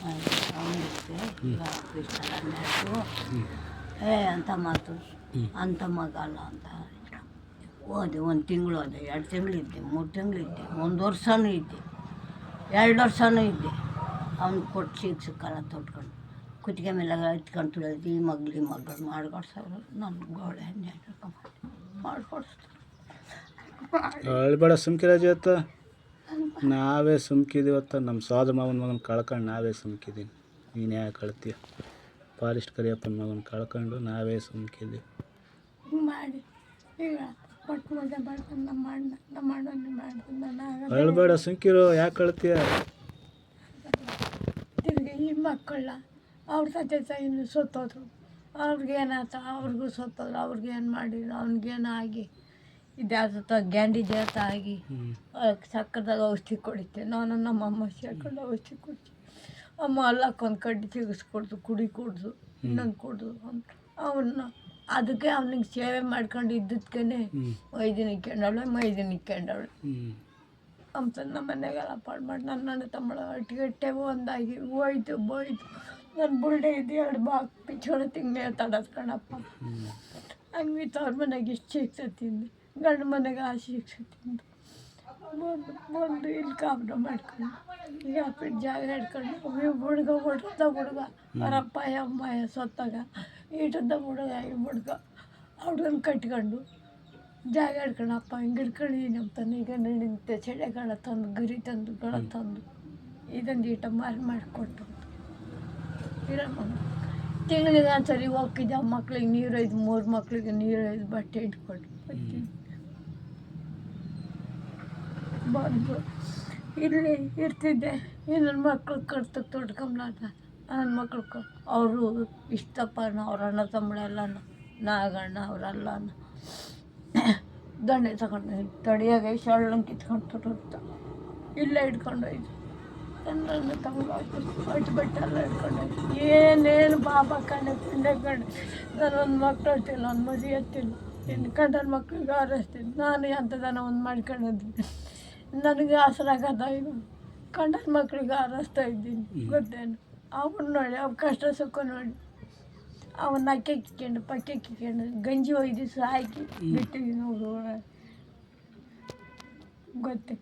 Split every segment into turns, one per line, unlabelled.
ಅವನಿಗೆ ಈಗ ಇಷ್ಟಲ್ಲ ಅಂತ ಮಾತು ಅಂಥ ಮಗ ಅಲ್ಲ ಅಂತ ಹೋದೆ. 1 ತಿಂಗಳು ಹೋದೆ, 2 ತಿಂಗಳಿದ್ದೆ, 3 ತಿಂಗಳಿದ್ದೆ, 1 ವರ್ಷನೂ ಇದ್ದೆ, 2 ವರ್ಷನೂ ಇದ್ದೆ. ಅವ್ನು ಕೊಟ್ಟು ಸಿಕ್ಕಲ್ಲ ತೊಟ್ಕೊಂಡು ಕುತ್ತಿಗೆ ಮೇಲೆ ಎತ್ಕೊಂಡು ತುಳಿದು ಈ ಮಗಳು ಮಾಡ್ಕೊಡ್ಸೋರು. ನನ್ನ ಗೋಳೆ ಮಾಡ್ಕೊಡ್ಸ್ತಾರೆ.
ಅಳ್ಬೇಡ ಸುಮ್ಕಿರಾಜಿ ಅತ್ತ, ನಾವೇ ಸುಮ್ಕಿದೀವತ್ತ. ನಮ್ಮ ಸೋದರ ಮಾವನ ಮಗನ ಕಳ್ಕೊಂಡು ನಾವೇ ಸುಮ್ಕಿದ್ದೀವಿ. ನೀನು ಯಾಕೆ ಕಳ್ತೀಯ? ಫಾರೆಸ್ಟ್ ಕರಿಯಪ್ಪನ ಮಗನ ಕಳ್ಕೊಂಡು ನಾವೇ ಸುಮ್ಕಿದ್ದೀವಿ.
ಮಾಡಿ ಈಗ ಕೊಟ್ಟು ಮದುವೆ ಮಾಡ್ಕೊಂಡು ನಮ್ಮ
ಅಳ್ಬೇಡ ಸುಮ್ಕಿರು, ಯಾಕೆ ಕಳ್ತೀಯ?
ತಿರುಗಿ ಈ ಮಕ್ಕಳನ್ನ ಅವ್ರ ತಂದೆ ಇನ್ನು ಸತ್ತೋದ್ರು. ಅವ್ರಿಗೇನಾಯ್ತು, ಅವ್ರಿಗೂ ಸತ್ತೋದ್ರು. ಅವ್ರಿಗೇನು ಮಾಡಿದ್ರು, ಅವ್ನಿಗೇನು ಆಗಿ ಇದ್ಯಾತ ಗ್ಯಾಂಡಿ ಜಾತ ಆಗಿ ಸಕ್ಕದಾಗ ಔಷಧಿ ಕೊಡಿತೆ. ನಾನು ನಮ್ಮಮ್ಮ ಸೇರ್ಕೊಂಡು ಔಷಧಿ ಕೊಡ್ತೀವಿ. ಅಮ್ಮ ಅಲ್ಲಕ್ಕೊಂದು ಕಡ್ಡಿ ತೆಗೆಸ್ಕೊಡ್ದು, ಕುಡಿ ಕುಡ್ದು, ಇನ್ನೊಂದು ಕುಡ್ದು ಅಂತ ಅವನ್ನ ಅದಕ್ಕೆ ಅವ್ನಿಗೆ ಸೇವೆ ಮಾಡ್ಕೊಂಡು ಇದ್ದದ್ಕೆ ಮೈದಿನಿಕ್ಕೊಂಡವಳೆ ಅಂತ ನಮ್ಮ ಮನೆಗೆಲ್ಲ ಪಾಡು ಮಾಡಿ ನನ್ನ ತಮ್ಮಳ ಒಟ್ಟಿಗೆ ಒಂದಾಗಿ ಹೋಯ್ತು ಬೋಯ್ತು. ನನ್ನ ಬುಲ್ಡೆ ಇದು 2 ಬಾಕ್ ಪಿಚ್ಚೋಳ ತಿಂಗಳು ತಡೋದು ಕಣಪ್ಪ. ಹಂಗೆ ಅವ್ರ ಮನೆಗೆ ಇಷ್ಟು ಶಿಕ್ಷೆ ತಿಂದು, ಗಂಡು ಮನೆಗೆ ಆ ಶಿಕ್ಷೆ ತಿಂದು ಬಂದು ಇಲ್ಲಿ ಕಾಪುರ ಮಾಡ್ಕೊಂಡು ಈಗ ಹಾಕ್ಬಿಟ್ಟು ಜಾಗ ಹಿಡ್ಕೊಂಡು ಹುಡುಗ ಅವರಪ್ಪ ಅಮ್ಮ ಸತ್ತಾಗ ಈಟದ ಹುಡುಗ ಈ ಹುಡುಗ ಅವ್ರನ್ನ ಕಟ್ಕೊಂಡು ಜಾಗ ಹಿಡ್ಕೊಂಡು ಅಪ್ಪ ಹಿಂಗೆ ಹಿಡ್ಕೊಂಡಿದ್ದೀನಿ ಅಂತಾನೆ. ಈಗ ನಿಂತೆ ಸೆಳೆಗಳ ತಂದು ಗರಿ ತಂದು ಗಳ ತಂದು ಇದೊಂದು ಈಟ ಮಾಡಿಕೊಟ್ಟು ತಿಂಗಳಿಗೆ ಒಂದ್ಸರಿ ಹೋಗಿದ್ದೆ. ಆ ಮಕ್ಳಿಗೆ ನೀರು 3 ಮಕ್ಳಿಗೆ ನೀರು ಬಟ್ಟೆ ಇಟ್ಕೊಟ್ಟು ಬರ್ತೀನಿ. ಬಂದು ಇಲ್ಲಿ ಇರ್ತಿದ್ದೆ. ನನ್ನ ಮಕ್ಳು ಕಟ್ತು ತೊಡ್ಕೊಂಬ್ಲಾಟ. ನನ್ನ ಮಕ್ಳು ಅವರು ಇಷ್ಟಪ್ಪ ಅವ್ರ ಅಣ್ಣ ತಮ್ಮಳೆಲ್ಲನ ನಾಗಣ್ಣ ಅವರೆಲ್ಲನ ದಂಡೆ ತಗೊಂಡು ತಡಿಯಾಗೆ ಶಳ್ಳಂಗೆ ಕಿತ್ಕೊಂಡು ತೊಟ್ಟು ಇಲ್ಲೇ ಹಿಡ್ಕೊಂಡು ಹೋಯ್ತು. ನನ್ನ ತಮ್ಮ ಅಟ್ಟು ಬಟ್ಟೆ ಎಲ್ಲ ಹಿಡ್ಕೊಂಡೋಯ್ತು. ಏನೇನು ಬಾಬಾ ಕಂಡೆ ಪಿಂಡೆ ಕಂಡೆ. ನಾನೊಂದು ಮಕ್ಳು ಹತ್ತಿಲ್ಲ, ಒಂದು ಮದುವೆ ಹತ್ತಿಲ್ಲ. ಇನ್ನು ಕಂಡನ ಮಕ್ಳಿಗೆ ಆರಸ್ತೀನಿ. ನಾನು ಎಂಥದನ ಒಂದು ಮಾಡ್ಕೊಂಡಿದ್ದೀನಿ. ನನಗೆ ಆಸರಾಗದ ಇದು ಕಂಡನ ಮಕ್ಳಿಗೆ ಆರಸ್ತಾ ಇದ್ದೀನಿ. ಗೊತ್ತೇನು ಅವನು ನೋಡಿ ಅವ್ನ ಕಷ್ಟ ಸುಖ ನೋಡಿ ಅವನ್ನ ಅಕ್ಕೆ ಕಿಕ್ಕೊಂಡು ಪಕ್ಕೆ ಕಿಕ್ಕೊಂಡು ಗಂಜಿ ಒಯ್ದು ಹಾಕಿ ಬಿಟ್ಟಿದ್ದೀನಿ. ಹೋಗುವ ಗೊತ್ತೇ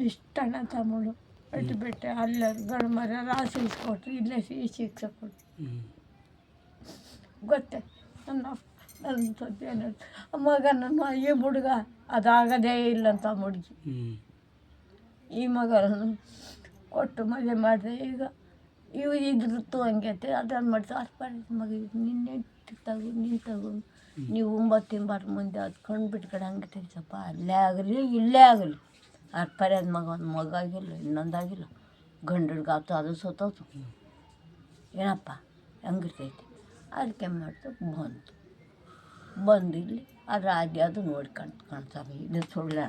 ಇಷ್ಟು ಅಣ್ಣ ತಮ್ಮಳು ಅಟ್ಟು ಬಿಟ್ಟೆ. ಅಲ್ಲೇ ಗಂಡು ಮರ ರಾಸಿ ಇಸ್ಕೊಟ್ರು, ಇಲ್ಲೇ ಶಿಕ್ಷೆ ಕೊಟ್ಟರು. ಗೊತ್ತೇ ನನ್ನ ಸದ್ಯ ಮಗನನ್ನು ಈ ಹುಡುಗ ಅದಾಗದೇ ಇಲ್ಲಂತ ಹುಡುಗಿ ಈ ಮಗನನ್ನು ಕೊಟ್ಟು ಮದುವೆ ಮಾಡಿದೆ. ಈಗ ಇದ್ರತ್ತು ಹಂಗೆ ಐತೆ ಅದನ್ನು ಮಾಡ್ತಾರೆ. ಅರ್ಪಣೆ ಮಗ ನಿನ್ನೆ ತಗೋ ನೀವು 9 ತಿಂಬಾರ ಮುಂದೆ ಅದು ಕಂಡು ಹಂಗೆ ತಿನ್ಸಪ್ಪ. ಅಲ್ಲೇ ಆಗಲಿ ಇಲ್ಲೇ ಆಗಲಿ ಅರ್ಪರ್ಯದ ಮಗ ಆಗಿಲ್ಲ, ಇನ್ನೊಂದಾಗಿಲ್ಲ. ಗಂಡು ಹುಡ್ಗ ಆಯ್ತು, ಅದು ಸೋತೋತು. ಏನಪ್ಪ ಹಂಗಿರ್ತೈತಿ. ಅದಕ್ಕೆ ಮಾಡ್ತು ಬಂದು ಇಲ್ಲಿ ಅದು ರಾಜಿ ಅದು ನೋಡ್ಕೊಂಡು ಕಾಣ್ತಾವೆ. ಇದು ಸುಳ್ಳು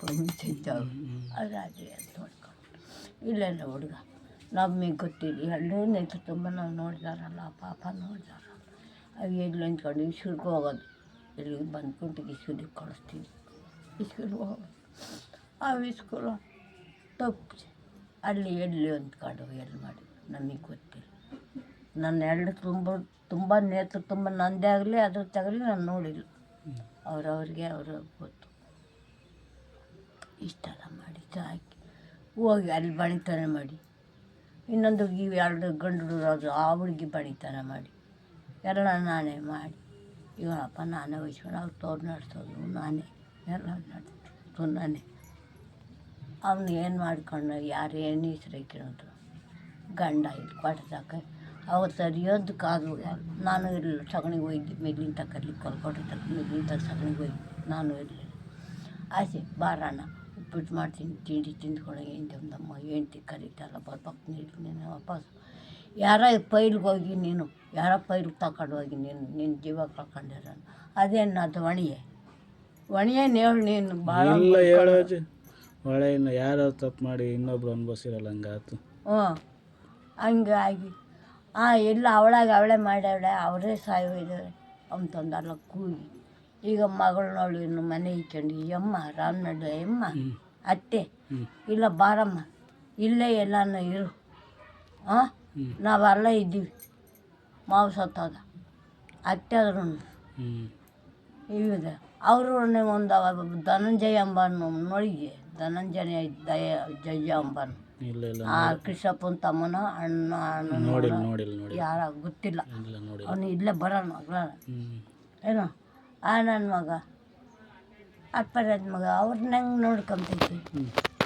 ಬಂದಿದ್ದಾವೆ ಅದು ರಾಜಿ ಅದು ನೋಡ್ಕೊಂಡು ಇಲ್ಲೆಲ್ಲ ಹುಡುಗ ನಮಗೆ ಗೊತ್ತಿಲ್ಲ. ಎಲ್ಲೂ ನೆತ್ತು ತುಂಬ ನಾವು ನೋಡಿದಾರಲ್ಲ, ಪಾಪ ನೋಡಿದಾರಲ್ಲ. ಅವು ಎಲ್ಲಿ ಅಂದ್ಕೊಂಡು ಇಸ್ಕೂಲ್ಗೆ ಹೋಗೋದು. ಇಲ್ಲಿಗೆ ಬಂದ್ಬಿಟ್ಟು ಇಸ್ಕೂಲಿಗೆ ಕಳಿಸ್ತೀವಿ. ಇಸ್ಕೂಲ್ಗೆ ಹೋಗೋದು. ಆ ಇಸ್ಕೂಲು ತಪ್ಪು ಅಲ್ಲಿ ಎಲ್ಲಿ ಅಂದ್ಕೊಂಡು ಎಲ್ಲಿ ಮಾಡಿ ನಮಗೆ ಗೊತ್ತಿಲ್ಲ. ನನ್ನ ಎರಡು ತುಂಬ ನೇತ್ರ ತುಂಬ ನಂದೇ ಆಗಲಿ ಅದ್ರ ತಗಲಿ ನಾನು ನೋಡಿಲ್ಲ. ಅವ್ರಿಗೆ ಗೊತ್ತು. ಇಷ್ಟೆಲ್ಲ ಮಾಡಿ ಹಾಕಿ ಹೋಗಿ ಅಲ್ಲಿ ಬಣಿತನ ಮಾಡಿ ಇನ್ನೊಂದು ಹುಡುಗಿ 2 ಗಂಡು ಹುಡುಗರು ಆ ಹುಡುಗಿ ಬಣಿತನ ಮಾಡಿ ಎಲ್ಲ ನಾನೇ ಮಾಡಿ ಇವನಪ್ಪ ನಾನೇ ವಹಿಸ್ಕೊಂಡು ಅವ್ರು ತೋರು ನಡೆಸೋದು ನಾನೇ ಎಲ್ಲ ನಡೆಸೋದು ನಾನೇ. ಅವನು ಏನು ಮಾಡ್ಕೊಂಡು ಯಾರು ಏನು ಹೆಸ್ರು ಗಂಡ ಇದು ಕೊಟ್ಟದಾಕ ಅವತ್ತು ಅರಿಯೋದು ಕಾದು ನಾನು ಇರಲಿಲ್ಲ. ಸಗಣಿಗೆ ಹೋಯ್ದು ಮೆಗ್ಲಿನ ತಕ್ಕಲ್ಲಿ ಕೊಲ್ಕೊಟ್ಟೆ ತಕ್ಕ ಮೆಗ್ಲಿನ ತಕ್ಕ ಸಗಣಿಗೆ ಹೋಯ್ದು ನಾನು ಇರಲಿಲ್ಲ. ಆಸೆ ಬಾರಣ್ಣ ಉಪ್ಪಿಟ್ಟು ಮಾಡ್ತೀನಿ ತಿಂಡಿ ತಿಂದ್ಕೊಂಡು ನಮ್ಮ ಹೆಂಡ್ತಿ ಕರೀತಲ್ಲ ಬರ್ಬೇಕು ನೀನು ವಾಪಸ್. ಯಾರ ಪೈಲ್ಗೆ ಹೋಗಿ ನೀನು ಯಾರ ಪೈಲ್ಗೆ ತಗೊಂಡು ಹೋಗಿ ನಿನ್ನ ಜೀವ ಕಳ್ಕೊಂಡಿರ ಅದೇನು ಅದು ಒಣಿಯೇನು ಹೇಳಿ ನೀನು ಭಾಳ
ಹೇಳೋದು ಒಳ್ಳೆ ಇನ್ನು ಯಾರು ತಪ್ಪು ಮಾಡಿ ಇನ್ನೊಬ್ರು ಅನುಭವಿಸಿರಲ್ಲ ಹಂಗಾಯ್ತು.
ಹಂಗಾಗಿ ಎಲ್ಲ ಅವಳೇ ಮಾಡ್ಯಾವಳೆ ಅವರೇ ಸಾಯೋಗಿದ್ದಾರೆ ಅಂತಂದಲ್ಲ ಕೂಗಿ. ಈಗ ಮಗಳನ್ನವಳು ಇನ್ನು ಮನೆ ಇಕ್ಕೊಂಡು ಅಮ್ಮ ರಾಮನಡ್ಡು ಅಮ್ಮ ಅತ್ತೆ ಇಲ್ಲ ಬಾರಮ್ಮ ಇಲ್ಲೇ ಎಲ್ಲನೂ ಇರು ನಾವೆಲ್ಲ ಇದ್ದೀವಿ. ಮಾವು ಸತ್ತೋದ, ಅತ್ತೆ ಆದ್ರೂ
ಹ್ಞೂ
ಈಗ ಅವರು ಒಂದು ಧನಂಜಯ ಅಂಬಾನು ನೋಡಿದ್ದೆ. ಧನಂಜಯ ಜಯ ಅಂಬಾನು
ಇಲ್ಲ ಇಲ್ಲ
ಆ ಕೃಷ್ಣಪ್ಪನ ತಮ್ಮನ ಅಣ್ಣ
ನೋಡಿಲ್ಲ ನೋಡಿಲ್ಲ ನೋಡಿ
ಯಾರ ಗೊತ್ತಿಲ್ಲ.
ಇಲ್ಲ ನೋಡಿಲ್ಲ.
ಅವನು ಇಲ್ಲೇ ಬರೋಣ ಏನೋ ಆ ನನ್ನ ಮಗ ಅಪ್ಪರದ ಮಗ ಅವ್ರನ್ನ ಹೆಂಗೆ ನೋಡ್ಕೊಂತೈತಿ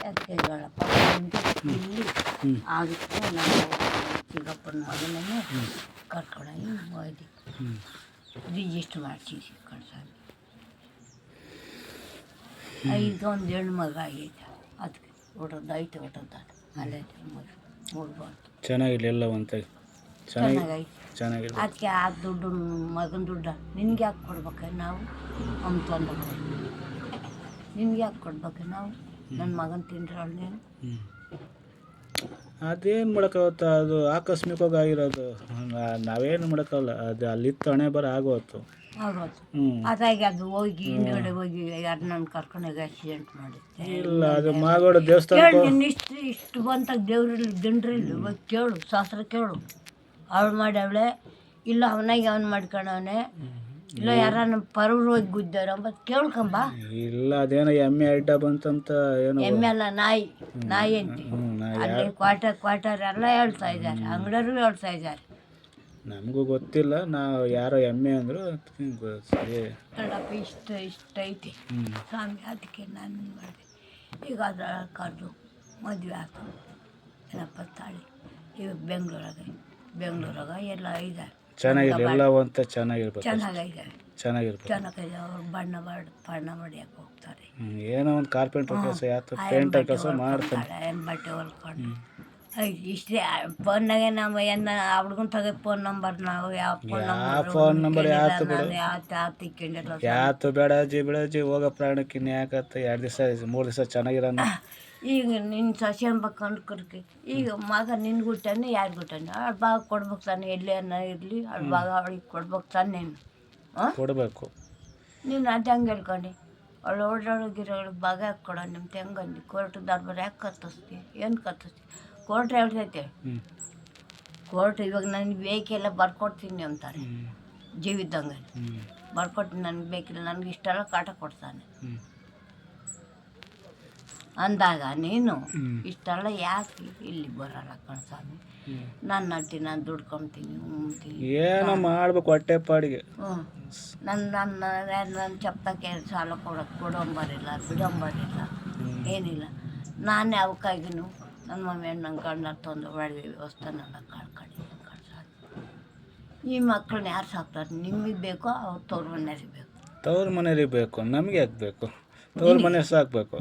ಎತ್ತೆಗಳಪ್ಪ ಇಲ್ಲಿ ಅದಕ್ಕೆ ನಾವು ಚಿಕ್ಕಪ್ಪನ ಮಗನೇ ಕರ್ಕೊಂಡೋಗಿ ಹೋಗಿ ರಿಜಿಸ್ಟ್ರ್ ಮಾಡಿಸಿ ಕಳ್ಸೋದು. ಈಗ ಒಂದು ಹೆಣ್ಣು ಮಗ ಆಗೈತೆ, ಅದಕ್ಕೆ ಐತೆ ಅಲ್ಲೇ ಮಗ ನೋಡ್ಬಾರ್ದು.
ಚೆನ್ನಾಗಿಲ್ಲ ಎಲ್ಲ ಅಂತ
ಚೆನ್ನಾಗೈತೆ.
ಚೆನ್ನಾಗಿಲ್ಲ.
ಅದಕ್ಕೆ ಆ ದುಡ್ಡು ಮಗನ ದುಡ್ಡು ನಿನ್ಗೆ ಯಾಕೆ ಕೊಡ್ಬೇಕು ನಾವು ಅಂತಂದು ನಿನ್ಗೆ ಯಾಕೆ ಕೊಡ್ಬೇಕು ನಾವು ನನ್ನ ಮಗನ ತಿಂದ್ರಳು ನೀನು.
ಅದೇನು ಮಾಡೋಕ್ಕಾಗುತ್ತ, ಅದು ಆಕಸ್ಮಿಕವಾಗಿ ಆಗಿರೋದು. ನಾವೇನು ಮಾಡೋಕ್ಕಲ್ಲ, ಅದು ಅಲ್ಲಿತ್ತು ಹಣೆ ಬರ ಆಗೋತ್ತು.
ಆಗೋದು ಅದಾಗಿ ಅದು ಹೋಗಿ ಹಿಂದ್ಗಡೆ ಹೋಗಿ ಯಾರು ನನ್ನ ಕರ್ಕೊಂಡೋಗಿ ಆಕ್ಸಿಡೆಂಟ್ ಮಾಡಿದ್ದೆ.
ಇಲ್ಲ ಅದು ಮಾಗೋಡ ದೇವಸ್ಥಾನ
ಕೇಳು ನಿನ್ನ ಇಷ್ಟು ಬಂತಾಗ ದೇವ್ರಲ್ಲಿ ದಿಂಡ್ರಿಲ್ಲ ಹೋಗಿ ಕೇಳು, ಶಾಸ್ತ್ರ ಕೇಳು. ಅವಳು ಮಾಡಿ ಅವಳೆ ಇಲ್ಲ ಅವನಾಗಿ ಅವ್ನು ಮಾಡ್ಕೊಂಡವನೆ ಇಲ್ಲ ಯಾರ ನಮ್ಮ ಪರವ್ರು ಹೋಗಿ ಗುದ್ದಾರ ಅಂಬದು ಕೇಳ್ಕೊಂಬ.
ಇಲ್ಲ ಅದೇನೋ ಎಮ್ಮೆ ಅಡ್ಡ ಬಂತಂತ ಏನೋ
ಎಮ್ಮೆ ಅಲ್ಲ ನಾಯಿ ಅಂತ ಅಲ್ಲಿ ಕ್ವಾಟರ್ ಎಲ್ಲ ಹೇಳ್ತಾ ಇದ್ದಾರೆ, ಅಂಗಡಿಯವರು ಹೇಳ್ತಾ ಇದ್ದಾರೆ.
ನಮಗೂ ಗೊತ್ತಿಲ್ಲ, ನಾವು ಯಾರೋ ಎಮ್ಮೆ ಅಂದರು ಸರಿ
ಕಡಪ ಇಷ್ಟ ಐತಿ ಸ್ವಾಮಿ. ಅದಕ್ಕೆ ನಾನು ಮಾಡಿದೆ. ಈಗ ಅದರ ಕರೆದು ಮದುವೆ ಆಯ್ತು ಏನಪ್ಪ ತಾಳಿ. ಈಗ ಬೆಂಗಳೂರಾಗ ಎಲ್ಲ ಇದ್ದಾರೆ
ಚೆನ್ನಾಗಿಲ್ಲ ಎಲ್ಲ ಅಂತ ಚೆನ್ನಾಗಿರ್ಬೇಕು.
ಚೆನ್ನಾಗಿದ್ದಾರೆ
ಚೆನ್ನಾಗಿರ್ಬೇಕು.
ಚೆನ್ನಾಗಿದೆ. ಅವ್ರು ಬಣ್ಣ ಹೊಡಿಯಕ್ಕೆ ಹೋಗ್ತಾರೆ.
ಏನೋ ಒಂದು ಕಾರ್ಪೆಂಟ್ರ್ ಕೆಲಸ ಯಾತು ಪೇಂಟರ್ ಕೆಲಸ ಮಾಡ್ತಾರೆ.
ಬಟ್ಟೆ ಹೊಲ್ಕೊಂಡು ಇಷ್ಟೇ ಫೋನ್ನಾಗೆ ನಾವು ಏನು ಆ ಹುಡ್ಗನ ತಗೋ ಫೋನ್ ನಂಬರ್ ನಾವು ಯಾವ ಫೋನ್ ನಂಬರ್
ಯಾತು ಬೇಡಾಜಿ ಹೋಗೋ ಪ್ರಾಣಕ್ಕೆ ಯಾಕತ್ತ 2 ದಿವಸ 3 ದಿವಸ ಚೆನ್ನಾಗಿರೋಣ.
ಈಗ ನಿನ್ನ ಸಸಿ ಅಂಬಕೊಂಡು ಕರ್ಕಿ ಈಗ ಮಗ ನಿನ್ನ ಗುಟ್ಟನೆ ಯಾರು ಗುಟ್ಟನೆ ಅವ್ಳ ಭಾಗ ಕೊಡ್ಬೇಕು ತಾನೆ, ಎಲ್ಲಿ ಅನ್ನ ಇರಲಿ ಅವ್ಳ ಭಾಗ ಅವಳಿಗೆ ಕೊಡ್ಬೇಕು ತಾನೆ. ನೀನು
ಕೊಡಬೇಕು.
ನೀನು ಅದು ಹೆಂಗೆ ಹೇಳ್ಕೊಂಡು ಅವಳು ಓಡಾಡೋಗಿರೋಳು ಭಾಗ ಯಾಕೆ ಕೊಡೋ ನಿಮ್ಮ ಹೆಂಗಂದು ಕೋರ್ಟ್ ದರ್ಬಾರ್ ಯಾಕೆ ಕತ್ತಿಸ್ತಿ ಏನು ಕತ್ತಿಸ್ತಿ ಕೋರ್ಟ್ ಹೇಳ್ತೈತೆ. ಕೋರ್ಟ್ ಇವಾಗ ನನಗೆ ಬೇಕೆಲ್ಲ ಬರ್ಕೊಡ್ತೀನಿ ಅಂತಾರೆ ಜೀವಿದ್ದಂಗೆ ಬರ್ಕೊಡ್ತೀನಿ, ನನಗೆ ಬೇಕಿಲ್ಲ ನನಗೆ ಇಷ್ಟೆಲ್ಲ ಕಾಟ ಕೊಡ್ತಾನೆ ಅಂದಾಗ ನೀನು ಇಷ್ಟೆಲ್ಲ ಯಾಕೆ ಇಲ್ಲಿ ಬರೋಲ್ಲ ಕಣ್ಸ್ವಾಮಿ. ನಾನು ನಡ್ತೀನಿ, ನಾನು ದುಡ್ಕೊತೀನಿ ಉಣ್ತೀನಿ
ಏನೋ ಮಾಡ್ಬೇಕು ಹೊಟ್ಟೆ ಪಾಡಿಗೆ.
ನನ್ನ ಚಪ್ಪಕ್ಕೆ ಸಾಲ ಕೊಡೋಂಬರಿಲ್ಲ ಬಿಡೋಂಬರಿಲ್ಲ ಏನಿಲ್ಲ. ನಾನೇ ಅವಕ್ಕಾಗಿನೂ ನನ್ನ ಮಮ್ಮಿ ನನ್ನ ಗಂಡ ತಂದು ಒಳ್ಳೆ ವ್ಯವಸ್ಥೆನೆಲ್ಲ ಕಳ್ಕೊಂಡಿದ್ದೀನಿ ಕಳ್ಸೋದು. ಈ ಮಕ್ಕಳನ್ನ ಯಾರು ಸಾಕ್ತಾರೆ? ನಿಮಗೆ ಬೇಕೋ ಅವ್ರು ತವ್ರ ಮನೆಯವ್ರಿಗೆ ಬೇಕು.
ತವ್ರ ಮನೆಯವ್ರಿಗೆ ಬೇಕು, ನಮಗೆ ಯಾಕೆ ಬೇಕು? ತವ್ರ ಮನೆಯವ್ರು ಸಾಕಬೇಕು.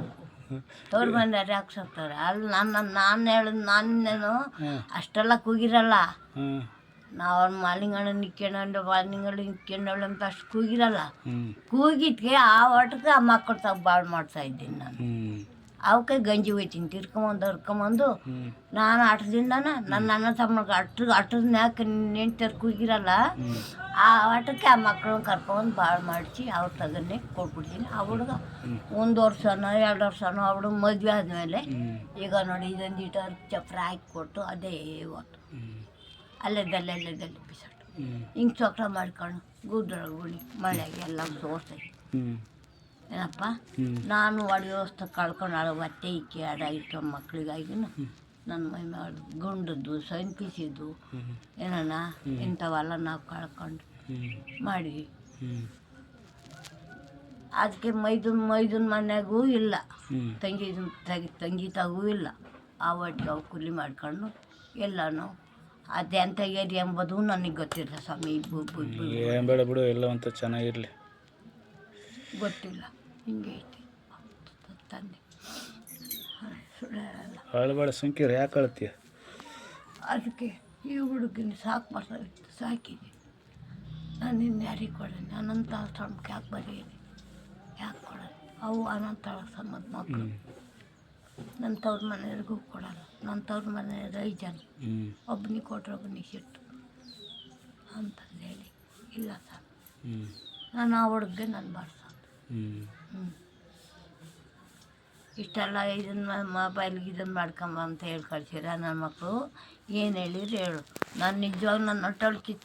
ತವ್ರ ಮನೆಯವ್ರು ಯಾಕೆ ಸಾಕ್ತಾರೆ? ಅಲ್ಲಿ ನಾನು ಹೇಳಿದ್ ನಾನೇನು ಅಷ್ಟೆಲ್ಲ ಕೂಗಿರಲ್ಲ. ನಾವು ಅವ್ರ ಮಾಲಿಂಗಣ ನಿಕ್ಕೊಂಡು ಅಂತ ಅಷ್ಟು ಕೂಗಿರಲ್ಲ. ಕೂಗಿದ್ಕೆ ಆ ಒಟ್ಟಿಗೆ ಆ ಮಕ್ಕಳು ತಗ ಬಾಳು ಮಾಡ್ತಾ ಇದ್ದೀನಿ ನಾನು. ಅವಕ್ಕೆ ಗಂಜಿ ಹೋಯ್ತೀನಿ ಹರ್ಕೊಂಬಂದು ನಾನು ಆಟದಿಂದನ ನನ್ನ ಅಣ್ಣ ತಮ್ಮಗ ಅಟ್ಟದ ಯಾಕೆ ನೆಂಟರು ಕೂಗಿರಲ್ಲ. ಆ ಆಟಕ್ಕೆ ಆ ಮಕ್ಕಳನ್ನ ಕರ್ಕೊಂಡು ಭಾಳ ಮಾಡಿಸಿ ಅವ್ರ ತಗನ್ನೇ ಕೊಟ್ಬಿಡ್ತೀನಿ. ಆ ಹುಡುಗ 1 ವರ್ಷನೋ 2 ವರ್ಷನೋ ಆ ಹುಡುಗ ಮದುವೆ ಆದಮೇಲೆ ಈಗ ನೋಡಿ ಇದೊಂದು ಈಟರ್ ಚಪ್ರ ಹಾಕಿ ಕೊಟ್ಟು ಅದೇ ಹೊತ್ತು ಅಲ್ಲೆದಲ್ಲೇ ಬಿಸಾಟು ಹಿಂಗೆ ಚಕ್ರ ಮಾಡ್ಕೊಂಡು ಗುಡ್ಡೊಳಗುಳಿ ಮಳೆಗೆ ಎಲ್ಲ ಸೋರ್ತೈತಿ. ಏನಪ್ಪ ನಾನು ಒಳ್ಳೆ ವ್ಯವಸ್ಥೆ ಕಳ್ಕೊಂಡು ಹೊಟ್ಟೆ ಇಕ್ಕಿ ಇಟ್ಟು ಮಕ್ಳಿಗಾಗಿನ ನನ್ನ ಮೈ ಮಾಡಿ ಗುಂಡದ್ದು ಸಂಪಿಸಿದ್ದು ಏನಣ್ಣ ಇಂಥವೆಲ್ಲ ನಾವು ಕಳ್ಕೊಂಡು ಮಾಡಿ ಅದಕ್ಕೆ ಮೈದನ ಮನೆಗೂ ಇಲ್ಲ, ತಂಗಿ ತಗೂ ಇಲ್ಲ. ಆ ಒಟ್ಟಿಗೆ ಅವು ಕೂಲಿ ಮಾಡ್ಕೊಂಡು ಎಲ್ಲನೂ ಅದೆಂಥ ಏರಿ ಎಂಬುದು ನನಗೆ ಗೊತ್ತಿಲ್ಲ ಸ್ವಾಮಿ.
ಏನು ಬೇಡ ಬಿಡು, ಎಲ್ಲ ಅಂತ ಚೆನ್ನಾಗಿರಲಿ.
ಗೊತ್ತಿಲ್ಲ ಹಿಂಗೆ ಐತಿ ತಂದೆ ಸುಳ್ಳೆಲ್ಲ
ಅಳಬೇಡ ಸುಂಕಿರ ಯಾಕೆ ಅಳ್ತೀಯ?
ಅದಕ್ಕೆ ಈ ಹುಡುಗಿನ ಸಾಕಿದೆ ನಾನು ಇನ್ನು ಯಾರಿಗೆ ಕೊಡೋಣ? ಅನಂತ ಆಶ್ರಮಕ್ಕೆ ಯಾಕೆ ಬರೀನಿ? ಯಾಕೆ ಕೊಡೋಣ? ಅವು ಅನಂತ ಆಶ್ರಮದ ಮಕ್ಕಳು ನನ್ನ ತವ್ರ ಮನೆಯವ್ರಿಗೂ ಕೊಡೋಲ್ಲ. ನನ್ನ ತವ್ರ ಮನೆಯವ್ರು 5 ಜನ, ಒಬ್ಬನಿಗೆ ಕೊಟ್ಟರೆ ಒಬ್ಬನಿಗೆ ಸಿಟ್ಟು ಅಂತಂದು ಹೇಳಿ ಇಲ್ಲ ಸರ್ ನಾನು ಆ ಹುಡುಗ್ಗೆ ನಾನು ಬಾರ್ಸೋದು. ಇಷ್ಟೆಲ್ಲ ಇದನ್ನು ಮೊಬೈಲ್ಗೆ ಇದನ್ನು ಮಾಡ್ಕೊಂಬ ಅಂತ ಹೇಳಿ ಕಳ್ಸಿರ ನನ್ನ ಮಕ್ಕಳು ಏನು ಹೇಳಿದ್ರು ಹೇಳು ನಾನು ನಿಜವಾಗ ನನ್ನ ಹೊಟ್ಟೆಲ್ ಕಿತ್ತು